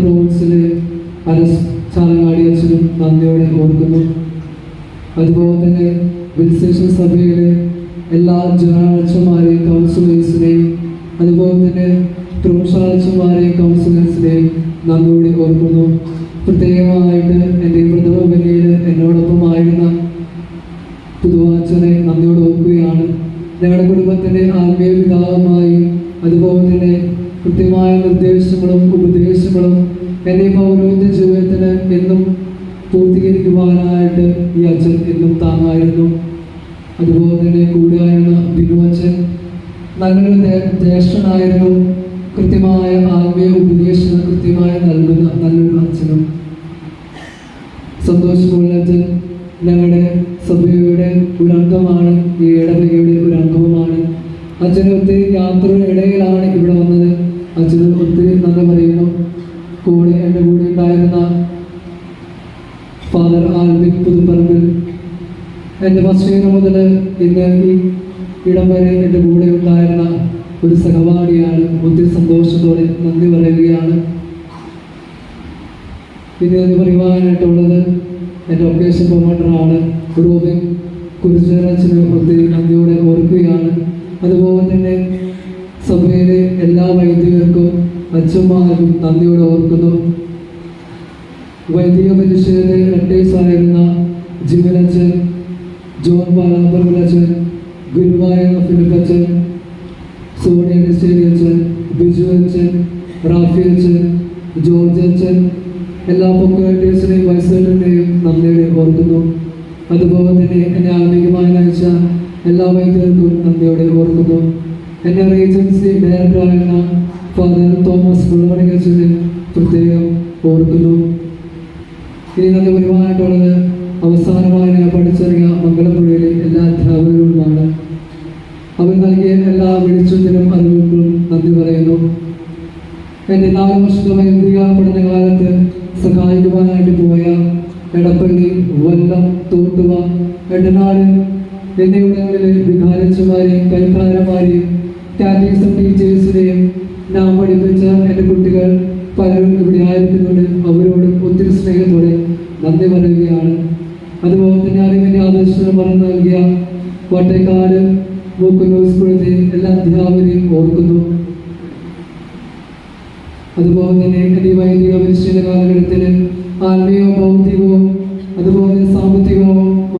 പ്രോവിൻസിലെ ചാലങ്ങാടി അച്ഛനും നന്ദിയോടെ ഓർക്കുന്നു. അതുപോലെ തന്നെ വിൽസേഷൻ സഭയിലെ എല്ലാ ജനറൽമാരെയും കൗൺസിലേഴ്സിനെയും അതുപോലെ തന്നെ പ്രൊഫഷണൽമാരെയും കൗൺസിലേഴ്സിനെയും നന്ദിയോടെ ഓർക്കുന്നു. പ്രത്യേകമായിട്ട് എൻ്റെ പ്രഥമ ബലിയിൽ എന്നോടൊപ്പമായിരുന്ന പുതുവാച്ചനെ നന്ദിയോടെ ഓർക്കുകയാണ്. ഞങ്ങളുടെ കുടുംബത്തിൻ്റെ ആത്മീയ പിതാവുമായി അതുപോലെ തന്നെ കൃത്യമായ നിർദ്ദേശങ്ങളും ഉപദേശങ്ങളും എൻ്റെ പൗരോഹിത്യ ജീവിതത്തിന് എന്നും പൂർത്തീകരിക്കുവാനായിട്ട് ഈ അച്ഛൻ എന്നും താങ്ങായിരുന്നു. അതുപോലെ തന്നെ കൂടെയായിരുന്ന ബിനു അച്ഛൻ നല്ലൊരു ജ്യേഷ്ഠനായിരുന്നു. കൃത്യമായ ആത്മീയ ഉപദേശങ്ങൾ കൃത്യമായി നൽകുന്ന നല്ലൊരു അച്ഛനും. സന്തോഷമുള്ള അച്ഛൻ ഞങ്ങളുടെ സഭയുടെ ഒരു അംഗമാണ്, ഈ ഇടവകയുടെ ഒരു അംഗവുമാണ്. അച്ഛന് ഒത്തിരി യാത്രയുടെ ഇടയിലാണ് ഇവിടെ വന്നത്. അച്ഛന് ഒത്തിരി നന്ദി പറയുന്നു. കൂടെ എൻ്റെ കൂടെ ഉണ്ടായിരുന്ന ഫാദർ ആൽവിൻ പുതുപ്പറമ്പിൽ എൻ്റെ ഫസ്റ്റ് മുതൽ ഇന്ന് ഈ ഇടം വരെ എൻ്റെ കൂടെ ഉണ്ടായിരുന്ന ഒരു സഹപാഠിയാണ്. ഒത്തിരി സന്തോഷത്തോടെ നന്ദി പറയുകയാണ്. ഇനി നന്ദി പറയുവാനായിട്ടുള്ളത് എൻ്റെ ഒക്കേഷൻ പ്രൊമോട്ടറാണ് റോബിൻ കുരിശിന് ഒത്തിരി നന്ദിയോടെ ഓർക്കുകയാണ്. അതുപോലെ തന്നെ സഭയിലെ എല്ലാ വൈദികർക്കും അച്ഛന്മാർക്കും നന്ദിയോടെ ഓർക്കുന്നു. വൈദിക പരിശീലന റെട്ടേഴ്സായിരുന്ന ജിമലച്ചൻ, ജോൺ പാലാപ്പറമ്പലച്ചൻ, ഗുരുവായ ഫിലിപ്പച്ചൻ, സോണിയ ഡിസ്റ്റേരി അച്ഛൻ, ബിജു അച്ഛൻ, റാഫി അച്ഛൻ, ജോർജ് അച്ഛൻ, എല്ലാ പൊക്കേഴ്സിനെയും വൈസേട്ടൻ്റെയും നന്ദിയോടെ ഓർക്കുന്നു. അതുപോലെ തന്നെ എന്നെ ആത്മീയമായി നയിച്ച എല്ലാ വൈദ്യർക്കും നന്ദിയോടെ ഓർക്കുന്നു. എൻ്റെ റീജൻസി ഡയറക്ടറായിരുന്ന ഫാദർ തോമസ് പുള്ളമണിക്കച്ചനെ പ്രത്യേകം ഓർക്കുന്നു. ഇനി നന്ദി പറയുവാനായിട്ടുള്ളത് അവസാനമായി ഞാൻ പഠിച്ചിറങ്ങിയ മംഗലപ്പുഴയിലെ എല്ലാ അധ്യാപകരുമാണ്. അവർ നൽകിയ എല്ലാ വെളിച്ചത്തിനും അറിവുകളും നന്ദി പറയുന്നു. എൻ്റെ 4 വർഷത്തെ വൈദിക പഠനകാലത്ത് സഹായിക്കുവാനായിട്ട് പോയ എടപ്പള്ളി, വല്ലം, തോട്ടുവ, എടനാട് എന്നിവിടങ്ങളിലെ വികാരച്ചമാരെയും കൈക്കാരന്മാരെയും കാറ്റഗിസം ടീച്ചേഴ്സിനെയും ഞാൻ പഠിപ്പിച്ച എൻ്റെ കുട്ടികൾ പലരും ഇവിടെ ആയിരിക്കുന്നുണ്ട്. അവരോട് ഒത്തിരി സ്നേഹത്തോടെ നന്ദി പറയുകയാണ്. അതുപോലെ തന്നെ അറിവിൻ്റെ ആദർശങ്ങൾ പറഞ്ഞു നൽകിയ വട്ടേക്കാട് മൂക്കുന്നൂർ സ്കൂളിലെ എല്ലാ അധ്യാപകരെയും ഓർക്കുന്നു. അതുപോലെ തന്നെ എൻ്റെ വൈദിക പരിശീലന കാലഘട്ടത്തിൽ ആത്മീയവും ഭൗതികവും അതുപോലെ